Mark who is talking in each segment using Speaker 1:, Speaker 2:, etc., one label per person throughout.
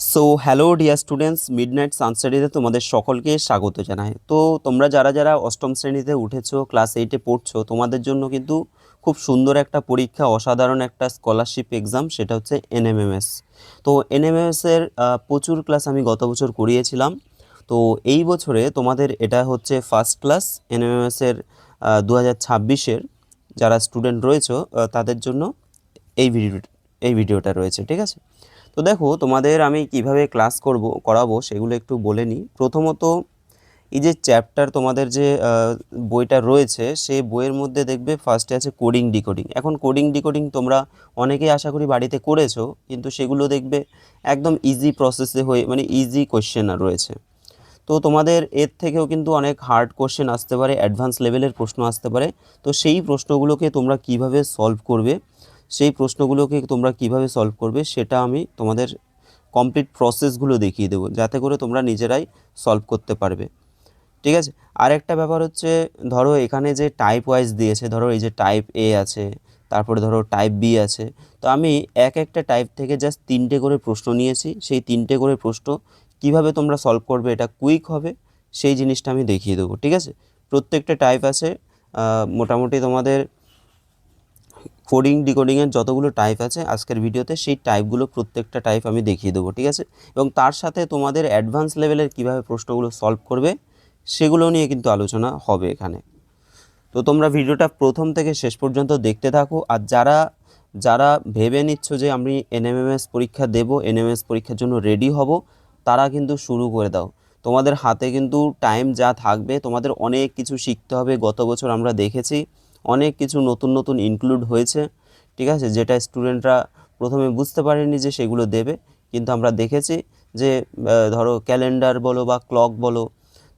Speaker 1: So hello dear students, midnight সানস্টাডিতে তোমাদের সকলকে স্বাগত জানাই। তো তোমরা যারা যারা অষ্টম শ্রেণীতে উঠেছো, ক্লাস 8-এ পড়ছো, তোমাদের জন্য কিন্তু খুব সুন্দর একটা পরীক্ষা, অসাধারণ একটা স্কলারশিপ এক্সাম, সেটা হচ্ছে এনএমএমএস। তো এনএমএমএসের প্রচুর ক্লাস আমি গত বছর করিয়েছিলাম। তো এই বছরে তোমাদের এটা হচ্ছে ফার্স্ট ক্লাস এনএমএমএসের 2026-এর যারা স্টুডেন্ট রয়েছে তাদের জন্য এই ভিডিওটা রয়েছে, ঠিক আছে? তো দেখো, তোমাদের আমি কিভাবে ক্লাস করাবো সেগুলো একটু বলে নিই। প্রথমত, এই যে চ্যাপ্টার তোমাদের যে বইটা রয়েছে, সেই বইয়ের মধ্যে দেখবে ফার্স্টে আছে কোডিং ডিকোডিং। এখন কোডিং ডিকোডিং তোমরা অনেকেই আশা করি বাড়িতে করেছো, কিন্তু সেগুলো দেখবে একদম ইজি প্রসেসে হয়ে, মানে ইজি কোয়েশ্চেন রয়েছে। তো তোমাদের এর থেকেও কিন্তু অনেক হার্ড কোশ্চেন আসতে পারে, অ্যাডভান্স লেভেলের প্রশ্ন আসতে পারে। তো সেই প্রশ্নগুলোকে তোমরা কিভাবে সলভ করবে, সেটা আমি তোমাদের কমপ্লিট প্রসেসগুলো দেখিয়ে দেবো, যাতে করে তোমরা নিজেরাই সলভ করতে পারবে, ঠিক আছে? আরেকটা ব্যাপার হচ্ছে, ধরো এখানে যে টাইপ ওয়াইজ দিয়েছে, ধরো এই যে টাইপ এ আছে, তারপরে ধরো টাইপ বি আছে। তো আমি একটা টাইপ থেকে জাস্ট 3টে করে প্রশ্ন নিয়েছি। সেই 3টে করে প্রশ্ন কিভাবে তোমরা সলভ করবে, এটা কুইক হবে, সেই জিনিসটা আমি দেখিয়ে দেবো, ঠিক আছে? প্রত্যেকটা টাইপ আছে, মোটামুটি তোমাদের কোডিং ডিকোডিংয়ের যতগুলো টাইপ আছে আজকের ভিডিওতে, সেই টাইপগুলো প্রত্যেকটা টাইপ আমি দেখিয়ে দেবো, ঠিক আছে? এবং তার সাথে তোমাদের অ্যাডভান্স লেভেলের কীভাবে প্রশ্নগুলো সলভ করবে সেগুলো নিয়ে কিন্তু আলোচনা হবে এখানে। তো তোমরা ভিডিওটা প্রথম থেকে শেষ পর্যন্ত দেখতে থাকো। আর যারা যারা ভেবে নিচ্ছ যে আমি এনএমএমএস পরীক্ষা দেব, এনএমএমএস পরীক্ষার জন্য রেডি হব, তারা কিন্তু শুরু করে দাও। তোমাদের হাতে কিন্তু টাইম যা থাকবে, তোমাদের অনেক কিছু শিখতে হবে। গত বছর আমরা দেখেছি অনেক কিছু নতুন নতুন ইনক্লুড হয়েছে, ঠিক আছে? যেটা স্টুডেন্টরা প্রথমে বুঝতে পারেনি যে সেগুলো দেবে, কিন্তু আমরা দেখেছি যে ধরো ক্যালেন্ডার বলো বা ক্লক বলো,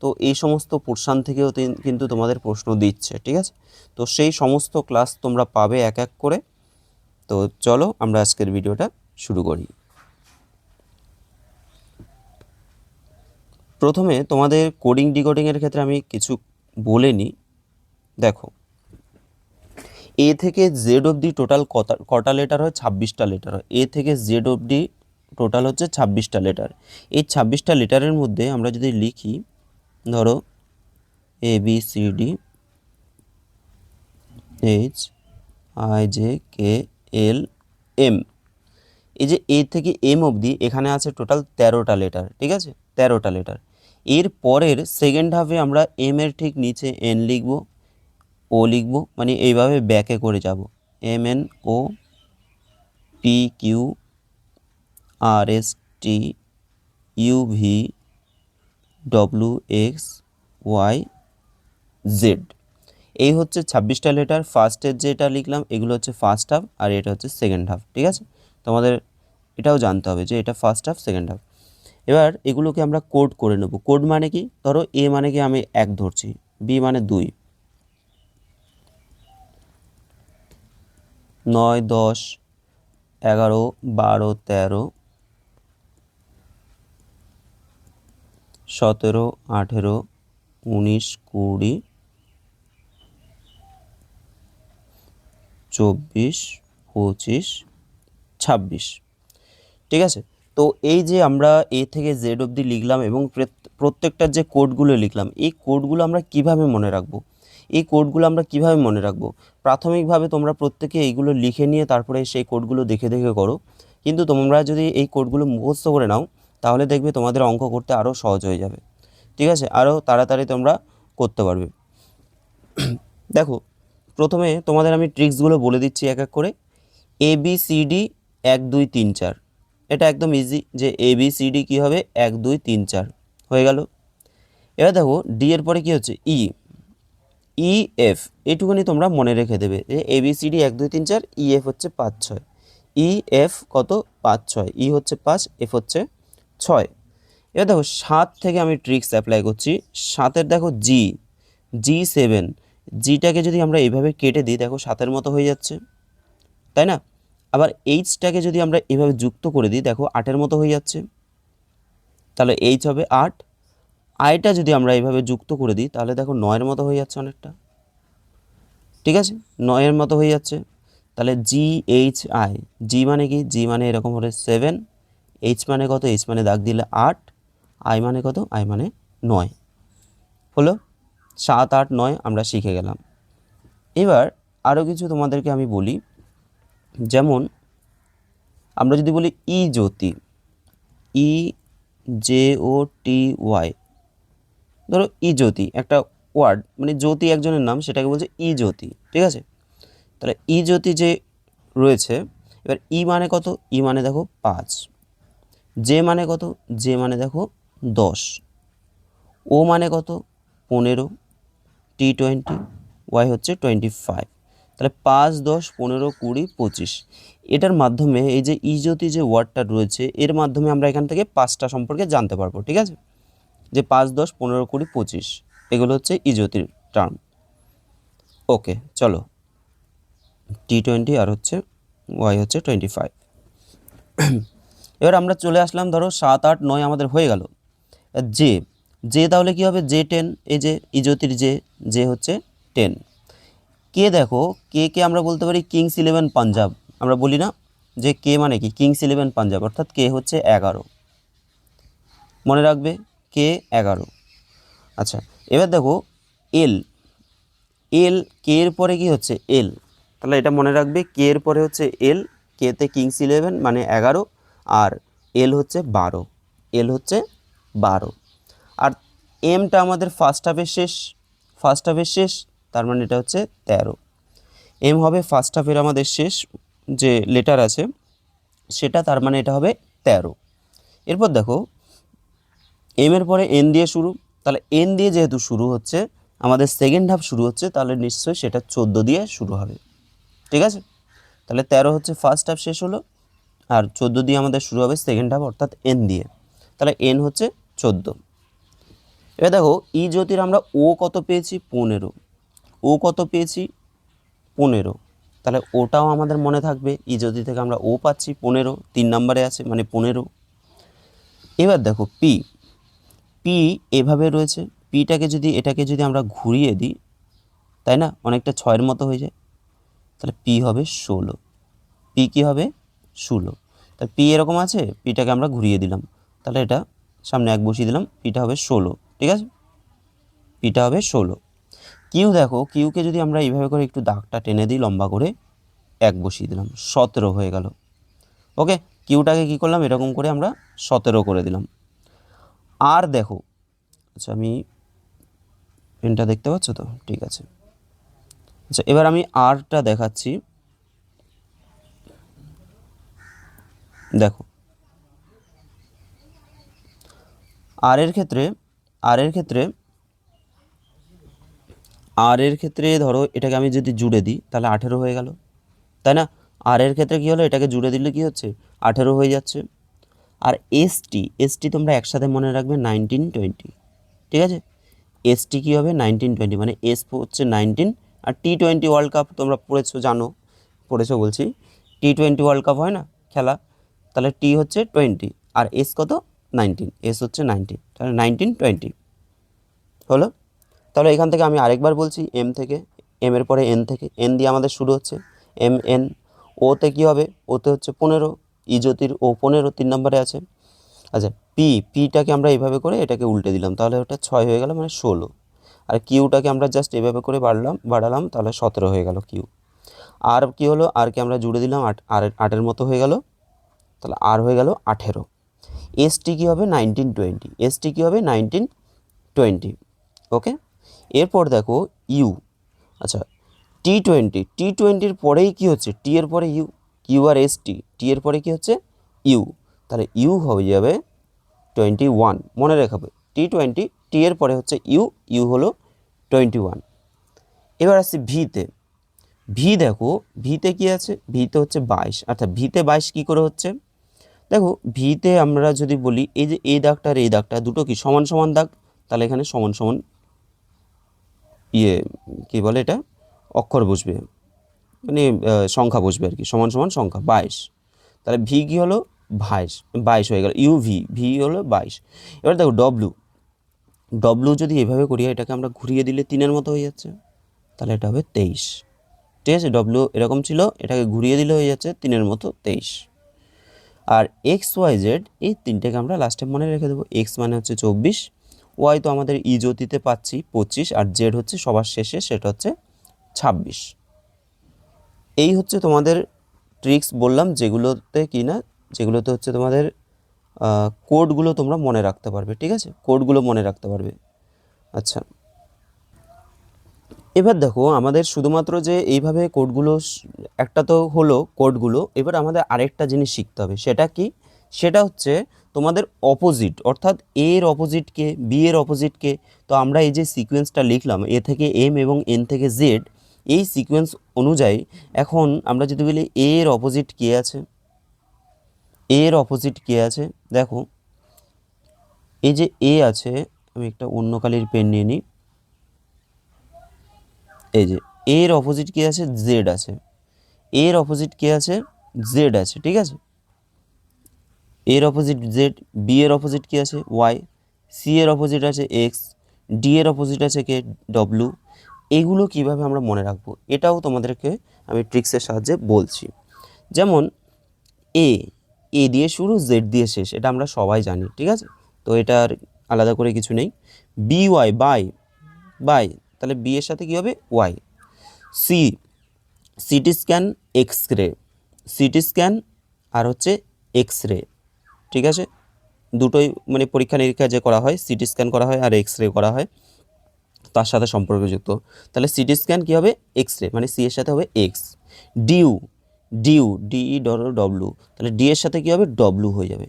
Speaker 1: তো এই সমস্ত পোর্শান থেকেও কিন্তু তোমাদের প্রশ্ন দিচ্ছে, ঠিক আছে? তো সেই সমস্ত ক্লাস তোমরা পাবে এক এক করে। তো চলো আমরা আজকের ভিডিওটা শুরু করি। প্রথমে তোমাদের কোডিং ডিকোডিংয়ের ক্ষেত্রে আমি কিছু বলে নিই। দেখো, এ থেকে জেড অবধি টোটাল কটা লেটার হয়? 26টা লেটার হয়। এ থেকে জেড অবধি টোটাল হচ্ছে 26টা লেটার। এই 26টা লেটারের মধ্যে আমরা যদি লিখি, ধরো A B C D H I J K L M, এই যে এ থেকে এম অবধি এখানে আছে টোটাল 13টা লেটার, ঠিক আছে? 13টা লেটার। এর পরের সেকেন্ড হাফে আমরা এম এর ঠিক নিচে এন লিখব, ও লিখব, মানে এইভাবে ব্যাকে করে যাব। M N O P Q R S T U V W X Y Z. এই হচ্ছে 26টা লেটার। ফার্স্টের যেটা লিখলাম এগুলো হচ্ছে ফার্স্ট হাফ, আর এটা হচ্ছে সেকেন্ড হাফ, ঠিক আছে? তোমাদের এটাও জানতে হবে যে এটা ফার্স্ট হাফ, সেকেন্ড হাফ। এবার এগুলোকে আমরা কোড করে নেব। কোড মানে কি? ধরো এ মানে কি আমি 1 ধরছি, বি মানে 2, 9 10 11 12 13 17 18 19 20 24 25 26, ঠিক আছে? তো এই যে আমরা এ থেকে জেড অবধি লিখলাম এবং প্রত্যেকটার যে কোডগুলো লিখলাম, এই কোডগুলো আমরা কিভাবে মনে রাখবো? প্রাথমিকভাবে তোমরা প্রত্যেকে এইগুলো লিখে নিয়ে তারপরে সেই কোডগুলো দেখে দেখে করো। কিন্তু তোমরা যদি এই কোডগুলো মুখস্থ করে নাও, তাহলে দেখবে তোমাদের অঙ্ক করতে আরও সহজ হয়ে যাবে, ঠিক আছে? আরও তাড়াতাড়ি তোমরা করতে পারবে। দেখো, প্রথমে তোমাদের আমি ট্রিক্সগুলো বলে দিচ্ছি এক এক করে। এ বি সি ডি 1 2 3 4, এটা একদম ইজি যে এ বি সি ডি কী হবে, 1 2 3 4 হয়ে গেল। এবার দেখো ডি এর পরে কী হচ্ছে, ই, ই এফ, এইটুকুনি তোমরা মনে রেখে দেবে যে A B C D 1 2 3 4, E F হচ্ছে 5 6, ই এফ কত 5 6, ই হচ্ছে 5, এফ হচ্ছে 6। এবার দেখো 7 থেকে আমি ট্রিক্স অ্যাপ্লাই করছি। 7-এর দেখো জি, জি 7, জিটাকে যদি আমরা এইভাবে কেটে দিই, দেখো 7-এর মতো হয়ে যাচ্ছে, তাই না? আবার এইচটাকে যদি আমরা এভাবে যুক্ত করে দিই, দেখো 8-এর মতো হয়ে যাচ্ছে, তাহলে এইচ হবে 8। আইটা যদি আমরা এইভাবে যুক্ত করে দিই, তাহলে দেখো 9-এর মতো হয়ে যাচ্ছে অনেকটা, ঠিক আছে? 9-এর মতো হয়ে যাচ্ছে। তাহলে জি এইচ আই, জি মানে কি? জি মানে এরকম হলে 7, এইচ মানে কত, এইচ মানে দাগ দিলে 8, আই মানে কত, আই মানে 9 হলো। 7, 8, 9 আমরা শিখে গেলাম। এবার আরও কিছু তোমাদেরকে আমি বলি, যেমন আমরা যদি বলি ই জ্যোতি, ই জে ও টি ওয়াই, ধরো ই জ্যোতি একটা ওয়ার্ড, মানে জ্যোতি একজনের নাম, সেটাকে বলছে ই জ্যোতি, ঠিক আছে। তাহলে ই জ্যোতি যে রয়েছে, এবার ই মানে কত, ই মানে দেখো 5, জে মানে কত, জে মানে দেখো 10, ও মানে কত 15, টি 20, ওয়াই হচ্ছে 25। তাহলে 5, 10, 15, 20, 25, এটার মাধ্যমে এই যে ই জ্যোতি যে ওয়ার্ডটা রয়েছে এর মাধ্যমে আমরা এখান থেকে 5টা সম্পর্কে জানতে পারবো, ঠিক আছে। যে 5, 10, 15, 20, 25 এগুলো হচ্ছে ই জ্যোতির টার্ম। ওকে চলো, টি 20 আর হচ্ছে ওয়াই হচ্ছে 25। এবার আমরা চলে আসলাম, ধরো 7, 8, 9 আমাদের হয়ে গেল। জে, জে তাহলে কী হবে, জে 10, এই যে ই জ্যোতির জে, জে হচ্ছে 10। কে দেখো, কে কে আমরা বলতে পারি কিংস 11 পাঞ্জাব, আমরা বলি না যে কে মানে কি, কিংস 11 পাঞ্জাব, অর্থাৎ কে হচ্ছে 11, মনে রাখবে কে 11। আচ্ছা এবার দেখো এল, এল কে এর পরে কি হচ্ছে এল, তাহলে এটা মনে রাখবে কে এর পরে হচ্ছে এল, কেতে কিংস 11 মানে 11, আর এল হচ্ছে 12, এল হচ্ছে 12। আর এমটা আমাদের ফার্স্ট হাফের শেষ, ফার্স্ট হাফের শেষ, তার মানে এটা হচ্ছে 13, এম হবে ফার্স্ট হাফের আমাদের শেষ যে লেটার আছে সেটা, তার মানে এটা হবে 13। এরপর দেখো এম এর পরে এন দিয়ে শুরু, তাহলে এন দিয়ে যেহেতু শুরু হচ্ছে, আমাদের সেকেন্ড হাফ শুরু হচ্ছে, তাহলে নিশ্চয়ই সেটা 14 দিয়ে শুরু হবে, ঠিক আছে। তাহলে 13 হচ্ছে ফার্স্ট হাফ শেষ হলো, আর 14 দিয়ে আমাদের শুরু হবে সেকেন্ড হাফ, অর্থাৎ এন দিয়ে, তাহলে এন হচ্ছে 14। এবার দেখো ই জ্যোতির আমরা ও কত পেয়েছি 15, ও কত পেয়েছি 15, তাহলে ওটাও আমাদের মনে থাকবে, ই জ্যোতি থেকে আমরা ও পাচ্ছি 15, 3 নম্বরে আছে মানে 15। এবার দেখো পি, পি এভাবে রয়েছে, পিটাকে যদি এটাকে যদি আমরা ঘুরিয়ে দিই, তাই না, অনেকটা 6-এর মতো হয়ে যায়, তাহলে পি হবে 16, পি কী হবে 16, তাহলে পি এরকম আছে, পিটাকে আমরা ঘুরিয়ে দিলাম, তাহলে এটা সামনে 1 বসিয়ে দিলাম, পিটা হবে 16, ঠিক আছে, পিটা হবে 16। কিউ দেখো, কিউকে যদি আমরা এইভাবে করে একটু দাগটা টেনে দিই লম্বা করে, 1 বসিয়ে দিলাম, 17 হয়ে গেল। ওকে, কিউটাকে কী করলাম, এরকম করে আমরা 17 করে দিলাম। আর দেখো, আচ্ছা আমি পেনটা দেখতে পাচ্ছ তো, ঠিক আছে। আচ্ছা এবার আমি আরটা দেখাচ্ছি, দেখো আর এর ক্ষেত্রে, আর এর ক্ষেত্রে, আর এর ক্ষেত্রে ধরো এটাকে আমি যদি জুড়ে দিই তাহলে 18 হয়ে গেল, তাই না। আর এর ক্ষেত্রে কী হলো, এটাকে জুড়ে দিলে কী হচ্ছে 18 হয়ে যাচ্ছে। আর এসটি, এসটি তোমরা একসাথে মনে রাখবে 19, 20, ঠিক আছে। এসটি কী হবে 19, 20, মানে এস হচ্ছে 19, আর T20 ওয়ার্ল্ড কাপ তোমরা পড়েছো, জানো, পড়েছো বলছি, T20 ওয়ার্ল্ড কাপ হয় না খেলা, তাহলে টি হচ্ছে 20 আর এস কত 19, এস হচ্ছে 19, তাহলে 19, 20 হলো। তাহলে এখান থেকে আমি আরেকবার বলছি, এম থেকে, এম এর পরে এন থেকে, এন দিয়ে আমাদের শুরু হচ্ছে এম এন, ওতে কী হবে, ওতে হচ্ছে 15, ই জ্যোতির ও 15 3 নম্বরে আছে। আচ্ছা পি, পিটাকে আমরা এইভাবে করে এটাকে উল্টে দিলাম, তাহলে ওটা 6 হয়ে গেল মানে 16, আর কিউটাকে আমরা জাস্ট এভাবে করে বাড়ালাম, তাহলে 17 হয়ে গেল কিউ। আর কি হলো, আরকে আমরা জুড়ে দিলাম, আর 8-এর মতো হয়ে গেল, তাহলে আর হয়ে গেল 18। এসটি কী হবে 19, 20, এসটি কী হবে 19, 20, ওকে। এরপর দেখো ইউ, আচ্ছা T20, T20-র পরেই কী হচ্ছে, টি এর পরে U, Q R S T, T এর পরে কী হচ্ছে ইউ, তাহলে ইউ হয়ে যাবে 21, মনে রাখবে T20, টি এর পরে হচ্ছে ইউ, ইউ হলো 21। এবার আসছি ভিতে, ভি দেখো, ভিতে কী আছে, ভিতে হচ্ছে 22, আচ্ছা ভিতে 22 কী করে হচ্ছে, দেখো ভিতে আমরা যদি বলি এই যে এই দাগটা আর এই দাগটা দুটো কি সমান সমান দাগ, তাহলে এখানে সমান সমান কী বলে এটা, অক্ষর বসবে, মানে সংখ্যা বসবে আর কি, সমান সমান সংখ্যা 22, তাহলে ভি কী হলো 22, 22 হয়ে গেল, ইউ ভি, ভি হলো 22। এবার দেখো ডব্লু, ডব্লু যদি এভাবে করি, এটাকে আমরা ঘুরিয়ে দিলে 3-এর মতো হয়ে যাচ্ছে, তাহলে এটা হবে 23, ঠিক আছে। ডব্লু এরকম ছিল, এটাকে ঘুরিয়ে দিলে হয়ে যাচ্ছে 3-এর মতো 23। আর এক্স ওয়াই জেড এই তিনটেকে আমরা লাস্টে মনে রেখে দেবো। এক্স মানে হচ্ছে 24, ওয়াই তো আমাদের ইজ্যোতিতে পাচ্ছি 25, আর জেড হচ্ছে সবার শেষে সেটা হচ্ছে 26। এই হচ্ছে তোমাদের ট্রিক্স বললাম, যেগুলোতে কি না, যেগুলোতে হচ্ছে তোমাদের কোডগুলো তোমরা মনে রাখতে পারবে, ঠিক আছে, কোডগুলো মনে রাখতে পারবে। আচ্ছা, এবার দেখো আমাদের শুধুমাত্র যে এইভাবে কোডগুলো একটা তো হলো কোডগুলো, এবার আমাদের আরেকটা জিনিস শিখতে হবে। সেটা কি? সেটা হচ্ছে তোমাদের অপোজিট, অর্থাৎ এ এর অপোজিটকে, বি এর অপোজিটকে। তো আমরা এই যে সিকোয়েন্সটা লিখলাম এ থেকে এম এবং এন থেকে জেড, এই সিকোয়েন্স অনুযায়ী এখন আমরা যদি বলি এ এর অপোজিট কে আছে, এ এর অপোজিট কে আছে, দেখো এই যে এ আছে, আমি একটা অন্য কালির পেন নিয়ে নিই। এই যে এর অপোজিট কে আছে, জেড আছে। এর অপোজিট কে আছে, জেড আছে, ঠিক আছে। এর অপোজিট জেড, বি এর অপোজিট কি আছে, ওয়াই, সি এর অপোজিট আছে এক্স, ডি এর অপোজিট আছে কে, ডব্লু। এগুলো কিভাবে আমরা মনে রাখবো এটাও তোমাদেরকে আমি ট্রিক্সের সাহায্যে বলছি। যেমন এ, এ দিয়ে শুরু জেড দিয়ে শেষ, এটা আমরা সবাই জানি, ঠিক আছে, তো এটার আলাদা করে কিছু নেই। বি ওয়াই, বাই, বাই, তাহলে বি এর সাথে কী হবে, Y. C, CT scan, X ray, CT scan আর হচ্ছে এক্স রে, ঠিক আছে, দুটোই মানে পরীক্ষা নিরীক্ষা যে করা হয়, সিটি স্ক্যান করা হয় আর এক্স রে করা হয়, তার সাথে সম্পর্কযুক্ত। তাহলে সিটি স্ক্যান কী হবে, এক্স রে, মানে সি এর সাথে হবে X. Dew, dew, D W, তাহলে ডি এর সাথে কী হবে, ডব্লু হয়ে যাবে,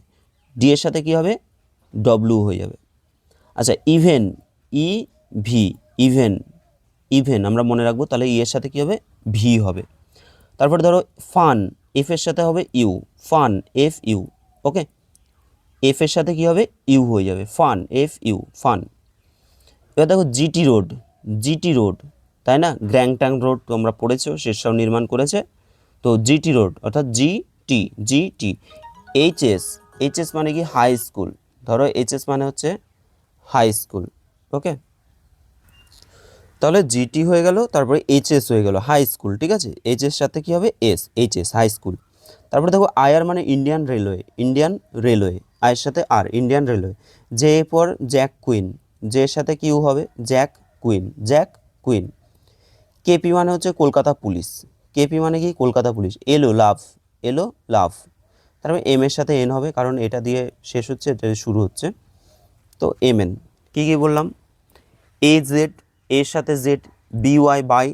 Speaker 1: ডি এর সাথে কী হবে, ডব্লু হয়ে যাবে। আচ্ছা, even, E V, even, even আমরা মনে রাখবো, তাহলে ই এর সাথে কী হবে, ভি হবে। তারপরে ধরো ফান, এফ এর সাথে হবে U, fun, F U, okay, F এর সাথে কী হবে, ইউ হয়ে যাবে, ফান, এফ ইউ, ফান। এবার দেখো জিটি রোড, জিটি রোড, তাই না, গ্র্যাংট্যাং রোড তোমরা পড়েছো, শেরশাহ নির্মাণ করেছে, তো জিটি রোড অর্থাৎ জিটি, জিটি। এইচএস, এইচএস মানে কি, হাই স্কুল, ধরো এইচএস মানে হচ্ছে হাই স্কুল, ওকে, তাহলে জিটি হয়ে গেল, তারপরে এইচএস হয়ে গেল, হাই স্কুল, ঠিক আছে, এইচএস সাথে কী হবে, এস, এইচএস, হাই স্কুল। তারপরে দেখো আইআর মানে ইন্ডিয়ান রেলওয়ে, ইন্ডিয়ান রেলওয়ে, আয়ের সাথে আর, ইন্ডিয়ান রেলওয়ে। জে পর জ্যাক কুইন, জে এর সাথে কিউ হবে, Jack queen, Jack queen. KP মানে হচ্ছে কলকাতা পুলিশ, কেপি মানে কি, কলকাতা পুলিশ। এলো, লাভ, এলো, লাভ। তারপরে এম এর সাথে এন হবে, কারণ এটা দিয়ে শেষ হচ্ছে, এটা দিয়ে শুরু হচ্ছে, তো এম এন। কী কী বললাম, এ জেড, এর সাথে Z, B Y, bye,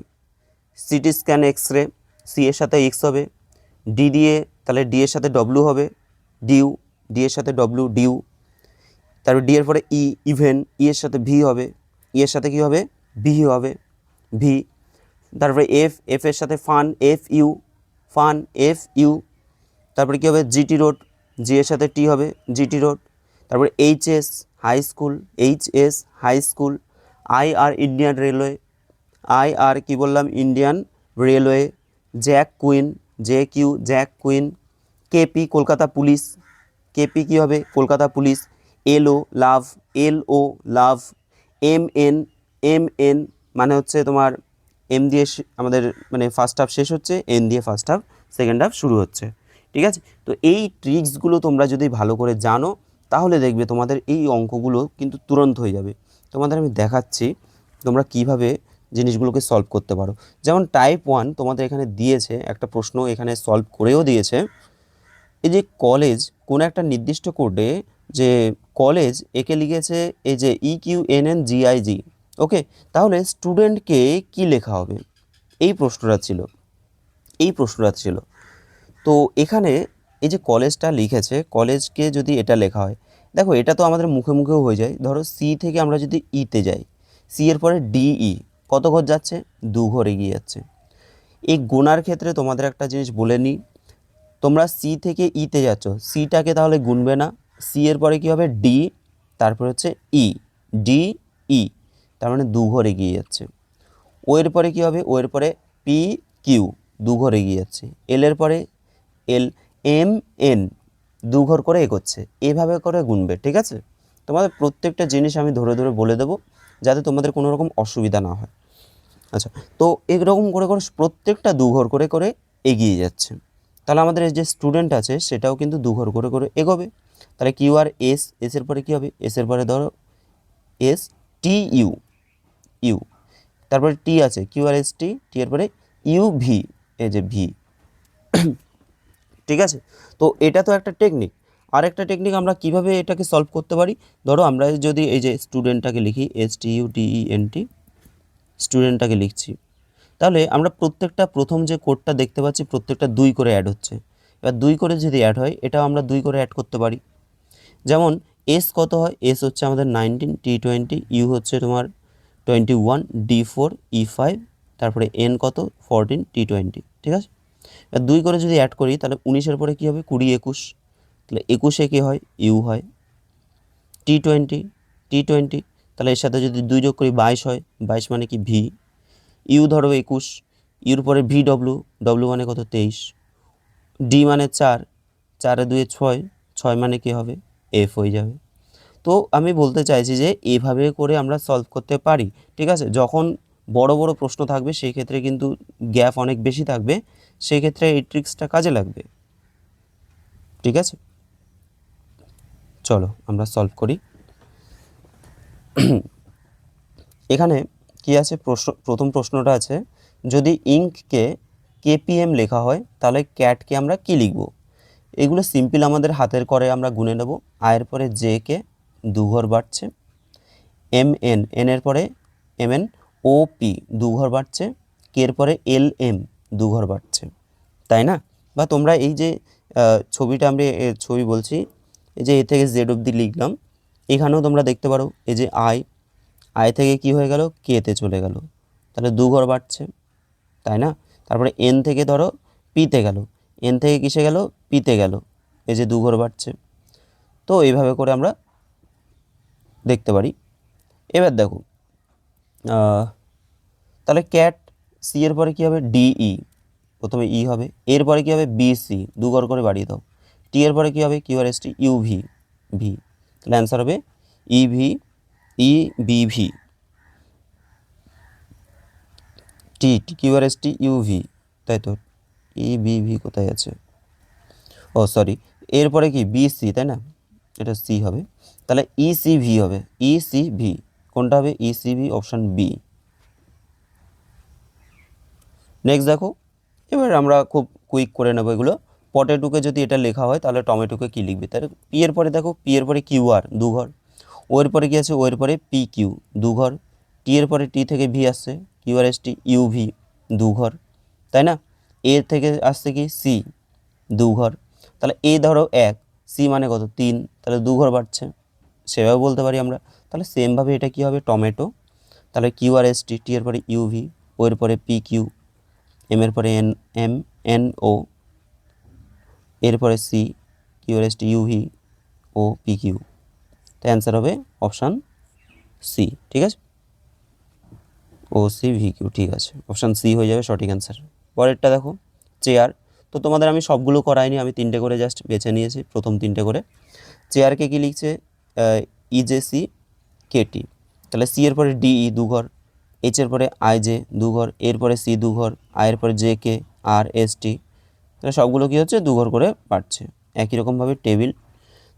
Speaker 1: CT scan, X ray, C এর সাথে এক্স হবে, ডি দিয়ে, তাহলে ডি এর সাথে ডব্লু হবে, ডিউ, ডি এর সাথে ডব্লু, ডিউ। তারপর ডি এর পরে ই, ইভেন, ই এর সাথে ভি হবে, ই এর সাথে কী হবে, ভি হবে, ভি। তারপরে এফ, এফ এর সাথে fun, F you, fun, F you. তারপরে কী হবে, জিটি রোড, জি এর সাথে টি হবে, জিটি রোড। তারপরে H S, high school, H S, high school. I R, Indian railway, I R কী বললাম, Indian railway. Jack queen, J Q, jack queen. KP, Kolkata police, KP কী হবে, Kolkata police. L O, love, L O, love. M N, M N মানে হচ্ছে তোমার M দিয়ে আমাদের মানে ফার্স্ট হাফ শেষ হচ্ছে, এন দিয়ে ফার্স্ট হাফ, সেকেন্ড হাফ শুরু হচ্ছে, ঠিক আছে। তো এই ট্রিক্সগুলো তোমরা যদি ভালো করে জানো, তাহলে দেখবে তোমাদের এই অঙ্কগুলো কিন্তু তুরন্ত হয়ে যাবে। তোমাদের আমি দেখাচ্ছি তোমরা কিভাবে জিনিসগুলোকে সলভ করতে পারো। যেমন টাইপ 1 তোমাদের এখানে দিয়েছে একটা প্রশ্ন, এখানে সলভ করেও দিয়েছে। এই যে কলেজ, কোনো একটা নির্দিষ্ট কোডে যে কলেজ, একে লিখেছে এই যে EQNNGIG, ওকে, তাহলে স্টুডেন্টকে কি লেখা হবে, এই প্রশ্নটা ছিল, এই প্রশ্নটা ছিল। তো এখানে এই যে কলেজটা লিখেছে, কলেজকে যদি এটা লেখা হয়, দেখো এটা তো আমাদের মুখে মুখেও হয়ে যায়। ধরো সি থেকে আমরা যদি ইতে যাই, সি এর পরে ডিই, কত ঘর যাচ্ছে, 2 ঘর এগিয়ে যাচ্ছে। এই গোনার ক্ষেত্রে তোমাদের একটা জিনিস বলে নিই, তোমরা সি থেকে ইতে যাচ্ছ, সিটাকে তাহলে গুনবে না, সি এর পরে কী হবে, ডি, তারপরে হচ্ছে ই, ডি ই, তার মানে 2 ঘর এগিয়ে যাচ্ছে। ও এর পরে কী হবে, ও এর পরে পি কিউ, 2 ঘর এগিয়ে যাচ্ছে। এল এর পরে এল, এম এন, 2 ঘর করে এগোচ্ছে, এভাবে করে গুনবে, ঠিক আছে। তোমাদের প্রত্যেকটা জিনিস আমি ধরে ধরে বলে দেবো, যাতে তোমাদের কোনো রকম অসুবিধা না হয়। আচ্ছা, তো এরকম করে করে প্রত্যেকটা 2 ঘর করে করে এগিয়ে যাচ্ছে। তাহলে আমাদের এই যে স্টুডেন্ট আছে সেটাও কিন্তু 2 ঘর করে করে এগোবে। তাহলে কিউ আর এস, এসের পরে কী হবে, এসের পরে ধরো এস টি ইউ, ইউ, তারপরে টি আছে Q R S T, T এর পরে ইউ ভি, এই যে ভি। ঠিক আছে, তো এটা তো একটা টেকনিক। আর একটা টেকনিক আমরা কিভাবে এটাকে সলভ করতে পারি, ধরো আমরা যদি এই যে স্টুডেন্টটাকে লিখি S T U T E N T, স্টুডেন্টটাকে লিখছি, তাহলে আমরা প্রত্যেকটা প্রথম যে কোডটা দেখতে পাচ্ছি প্রত্যেকটা 2 করে অ্যাড হচ্ছে। এবার 2 করে যদি অ্যাড হয় এটাও আমরা 2 করে অ্যাড করতে পারি। যেমন এস কত হয়, এস হচ্ছে আমাদের 19, টি 20, ইউ হচ্ছে তোমার 21, ডি 4, ই 5, তারপরে এন কত 14, টি 20। ঠিক আছে, এবার 2 করে যদি অ্যাড করি তাহলে 19-এর পরে কী হবে 20, 21, তাহলে 21-এ কী হয় ইউ হয়, টি 20, টি 20, তাহলে এর সাথে যদি 2 যোগ করি 22 হয়, 22 মানে কি ভি, ইউ ধরো 21, ইউর পরে ভি ডব্লু, ডব্লু মানে কত 23, ডি মানে 4, 4 2 6, 6 মানে কি হবে এফ হয়ে যাবে। তো আমি বলতে চাইছি যে এভাবে করে আমরা সলভ করতে পারি। ঠিক আছে, যখন বড় বড় প্রশ্ন থাকবে সেই ক্ষেত্রে কিন্তু গ্যাপ অনেক বেশি থাকবে, সেই ক্ষেত্রে এই ট্রিক্সটা কাজে লাগবে। ঠিক আছে, চলো আমরা সলভ করি। এখানে কি আছে, প্রথম প্রশ্নটা আছে, যদি ইঙ্ককে কেপিএম লেখা হয় তাহলে ক্যাটকে আমরা কি লিখব। এগুলো সিম্পল আমাদের হাতের করে আমরা গুনে নেব। আয়ের পরে জে কে 2 ঘর বাড়ছে, এম এন, এন এর পরে এম এন, ও পি 2 ঘর বাড়ছে, কে এর পরে এল এম 2 ঘর বাড়ছে, তাই না? বা তোমরা এই যে ছবিটা আমরা ছবি বলছি, এই যে এ থেকে জেড অবধি লিখলাম, এখানেও তোমরা দেখতে পারো এই যে আই, আই থেকে কি হয়ে গেল কেতে চলে গেল, তাহলে 2 ঘর বাড়ছে, তাই না? তারপরে এন থেকে ধরো পিতে গেল, এন থেকে কিসে গেল পিতে গেল, এই যে 2 ঘর বাড়ছে। তো এইভাবে করে আমরা দেখতে পারি। এবার দেখো তাহলে ক্যাট সি এর পরে কী হবে ডিই, প্রথমে ই হবে, এরপরে কী হবে বিসি 2 ঘর করে বাড়িয়ে দাও, টি এর পরে কী হবে Q R S T UV, V, তাহলে অ্যান্সার হবে ইভি, ই বিভি, T Q R S T UV, তাই তো, ই বিভি কোথায় আছে, ও সরি, এরপরে কি বিসি, তাই না, এটা সি হবে, তাহলে ইসিভি হবে, ইসিভি কোনটা হবে ইসিভি, অপশান বি। নেক্সট দেখো, এবার আমরা খুব কুইক করে নেবো এগুলো। পটেটোকে যদি এটা লেখা হয় তাহলে টমেটোকে কী লিখবে, তাহলে পি এর পরে দেখো, পি এর পরে কিউ আর 2 ঘর, ও এর পরে কী আছে ও এর পরে পি কিউ 2 ঘর, টি এর পরে টি থেকে ভি আসছে Q R S T UV 2 ঘর, তাই না? এ থেকে আসছে কি সি 2 ঘর, তাহলে এ ধরো 1, সি মানে কত 3, তাহলে 2 ঘর বাড়ছে, সেভাবে বলতে পারি আমরা। তাহলে সেমভাবে এটা কী হবে টমেটো, তাহলে Q R S T, T এর পরে ইউভি, ও এর পরে পি কিউ, এম এর পরে এন এম এন ও, এর পরে C Q R S T UV O P Q, তো অ্যান্সার হবে অপশান সি। ঠিক আছে, ও সি ভি কিউ, ঠিক আছে, অপশান সি হয়ে যাবে সঠিক অ্যান্সার। পরেরটা দেখো চেয়ার, তো তোমাদের আমি সবগুলো করাইনি, আমি 3টে করে জাস্ট বেছে নিয়েছি, প্রথম 3টে করে। চেয়ারকে কি লিখছে ইজেসি কেটি, তাহলে সি এর পরে ডিই 2 ঘর, এইচ এর পরে আই জে 2 ঘর, এর পরে সি 2 ঘর, আই এর পরে জে কে আর এস টি, তাহলে সবগুলো কী হচ্ছে 2 ঘর করে পাচ্ছে। একই রকমভাবে টেবিল,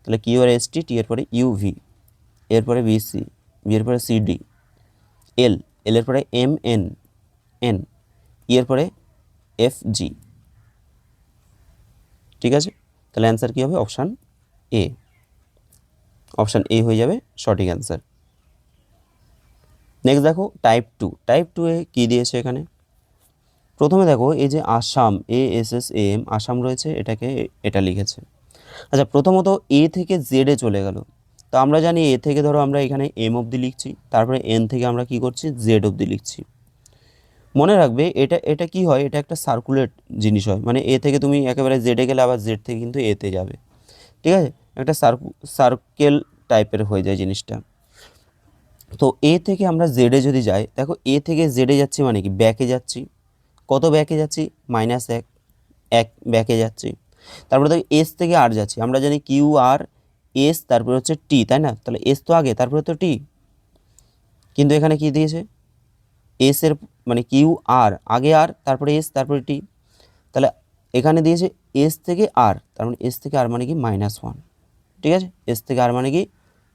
Speaker 1: তাহলে Q R S T, T এর পরে ইউভি, এরপরে বিসি, বি এর পরে সিডি, এল, এল এর পরে এম এন এন, ই এর পরে এফ জি। ঠিক আছে, তাহলে অ্যান্সার কী হবে অপশান এ, অপশান এ হয়ে যাবে সঠিক অ্যান্সার। নেক্সট দেখো টাইপ 2, টাইপ 2 এ কী দিয়েছে এখানে, প্রথমে দেখো এই যে Assam A S S M Assam রয়েছে, এটাকে এটা লিখেছে। আচ্ছা, প্রথমত এ থেকে জেডে চলে গেল, তো আমরা জানি এ থেকে ধরো আমরা এখানে এম অবধি লিখছি, তারপরে এন থেকে আমরা কি করছি জেড অবধি লিখছি। মনে রাখবে এটা এটা কি হয়, এটা একটা সার্কুলেট জিনিস হয়, মানে এ থেকে তুমি একেবারে জেডে গেলে আবার জেড থেকে কিন্তু এতে যাবে। ঠিক আছে, একটা সার্কেল টাইপের হয়ে যায় জিনিসটা। তো এ থেকে আমরা জেডে যদি যাই, দেখো এ থেকে জেডে যাচ্ছি মানে কি ব্যাকে যাচ্ছি, কত ব্যাকে যাচ্ছি -1, 1 ব্যাকে যাচ্ছি। তারপরে দেখো এস থেকে আর যাচ্ছি, আমরা জানি কিউ আর এস তারপরে হচ্ছে টি, তাই না, তাহলে এস তো আগে তারপরে তো টি, কিন্তু এখানে কি দিয়েছে এস এর মানে কিউ আর আগে আর তারপরে এস তারপরে টি, তাহলে এখানে দিয়েছে এস থেকে আর, তার মানে এস থেকে আর মানে কি -1, ঠিক আছে, এস থেকে আর মানে কি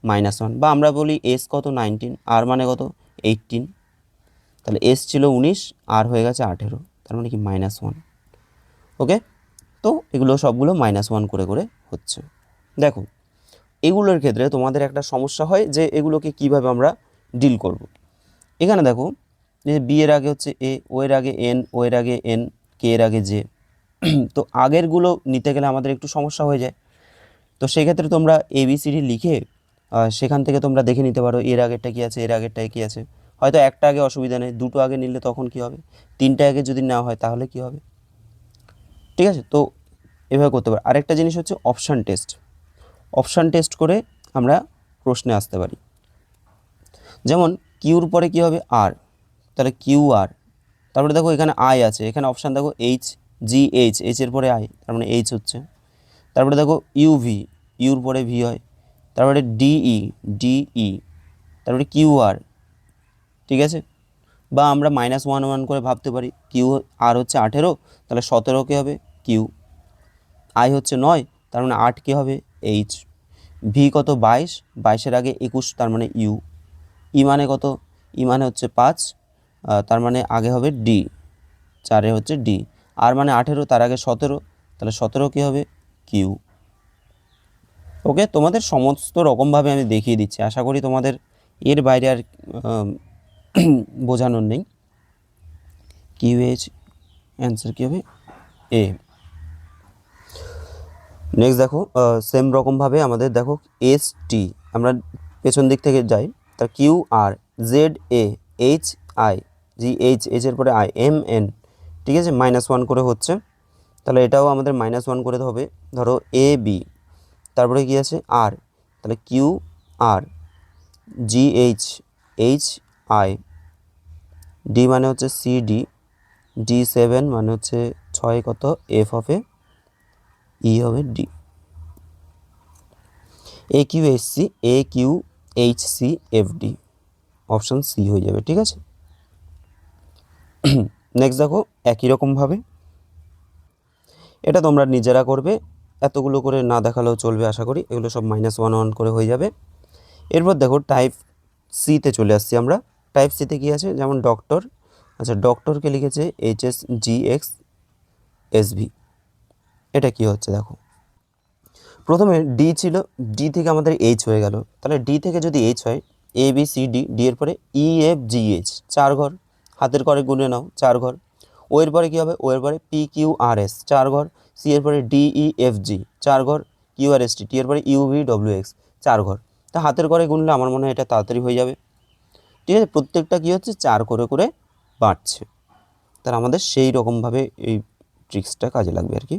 Speaker 1: -1, বা আমরা বলি এস কত 19, আর মানে কত 18, তাহলে এস ছিল 19, আর হয়ে গেছে 18, তার মানে কি -1। ওকে, তো এগুলো সবগুলো -1 করে করে হচ্ছে। দেখো এগুলোর ক্ষেত্রে তোমাদের একটা সমস্যা হয় যে এগুলোকে কিভাবে আমরা ডিল করব। এখানে দেখো যে বি এর আগে হচ্ছে এ, ও এর আগে এন, ও এর আগে এন, কে এর আগে জে, তো আগেরগুলো নিতে গেলে আমাদের একটু সমস্যা হয়ে যায়। তো সেক্ষেত্রে তোমরা ABCD লিখে সেখান থেকে তোমরা দেখে নিতে পারো এর আগেরটা কী আছে, এর আগেরটায় কী আছে। হয়তো একটা আগে অসুবিধা নেই, দুটো আগে নিলে তখন কি হবে, তিনটা আগে যদি নেওয়া হয় তাহলে কি হবে, ঠিক আছে। তো এভাবে করতে পারো। আরেকটা জিনিস হচ্ছে অপশান টেস্ট। অপশান টেস্ট করে আমরা প্রশ্নে আসতে পারি। যেমন কিউর পরে কি হবে আর, তাহলে কিউ আর, তারপরে দেখো এখানে আই আছে, এখানে অপশান দেখো এইচ, জি এইচ, এইচের পরে আই, তার মানে এইচ হচ্ছে। তারপরে দেখো ইউভি, ইউর পরে ভি হয়, তারপরে ডিই, ডিই, তারপরে কিউ আর, ঠিক আছে। বা আমরা -1 করে ভাবতে পারি, কিউ আর হচ্ছে 18, তাহলে 17 কে হবে কিউ, আই হচ্ছে 9, তার মানে 8 কে হবে এইচ, ভি কত 22, 22-এর আগে 21, তার মানে ইউ, ই মানে কত, ই মানে হচ্ছে 5, তার মানে আগে হবে ডি, 4-এ হচ্ছে ডি, আর মানে 18, তার আগে 17, তাহলে 17 কি হবে কিউ। ওকে, তোমাদের সমস্ত রকমভাবে আমি দেখিয়ে দিচ্ছি, আশা করি তোমাদের এর বাইরে আর বোঝানোর নেই। কিউএইচ অ্যান্সার কী হবে এ। নেক্সট দেখো সেম রকমভাবে আমাদের দেখো এস টি, আমরা পেছন দিক থেকে যাই, তার Q R, Z A, H I, G H, এইচের পরে আই, এম এন, ঠিক আছে, -1 করে হচ্ছে, তাহলে এটাও আমাদের -1 করে হবে। ধরো এ বি, তারপরে কি আছে আর, তাহলে Q R, G H, H I, D মানে হচ্ছে সি ডি, ডি 7 মানে হচ্ছে 6 কত এফ হবে, ই হবে D, A Q H C, A Q H C F D, option C হয়ে যাবে, ঠিক আছে। নেক্সট দেখো একই রকমভাবে এটা তোমরা নিজেরা করবে, এতগুলো করে না দেখালেও চলবে, আশা করি এগুলো সব -1 করে হয়ে যাবে। এরপর দেখো টাইপ সিতে চলে আসছি আমরা। টাইপ সিতে কী আছে, যেমন ডক্টর, আচ্ছা ডক্টরকে লিখেছে এইচএস জি এক্স এস ভি, এটা কি হচ্ছে দেখো, প্রথমে ডি ছিল, ডি থেকে আমাদের এইচ হয়ে গেল, তাহলে ডি থেকে যদি এইচ হয়, এ বি সি ডি, ডি এর পরে ই এফ জি এইচ, 4 ঘর, হাতের করে গুনে নাও 4 ঘর। ও এর পরে কী হবে, ও এর পরে পি কিউ আর এস, 4 ঘর, সি এর পরে ডি ই এফ জি, 4 ঘর, Q R S T, T এর পরে ইউ ভি ডব্লিউ এক্স, 4 ঘর। তা হাতের করে গুনলে আমার মনে হয় এটা তাড়াতাড়ি হয়ে যাবে, ঠিক আছে। প্রত্যেকটা কী হচ্ছে 4 করে করে বাড়ছে, তাহলে আমাদের সেই রকমভাবে এই ট্রিক্সটা কাজে লাগবে আর কি।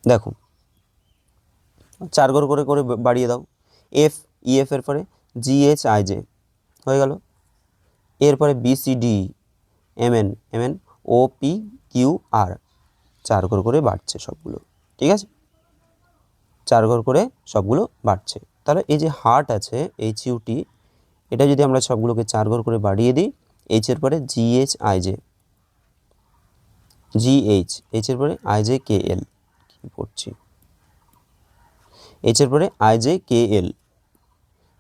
Speaker 1: দেখো 4 ঘর করে করে বাড়িয়ে দাও, এফ, ইএফ এর পরে জি এইচ আই জে হয়ে গেল, এরপরে B C D, M N, M N, O P Q R, 4 ঘর করে বাড়ছে সবগুলো, ঠিক আছে, 4 ঘর করে সবগুলো বাড়ছে। তাহলে এই যে হার্ট আছে এইচ ইউ টি, এটা যদি আমরা সবগুলোকে 4 ঘর করে বাড়িয়ে দিই, এইচ এর পরে G H I J, G H, H এর পরে আই জে কে এল, কী পড়ছি, এইচ এর পরে I J K L,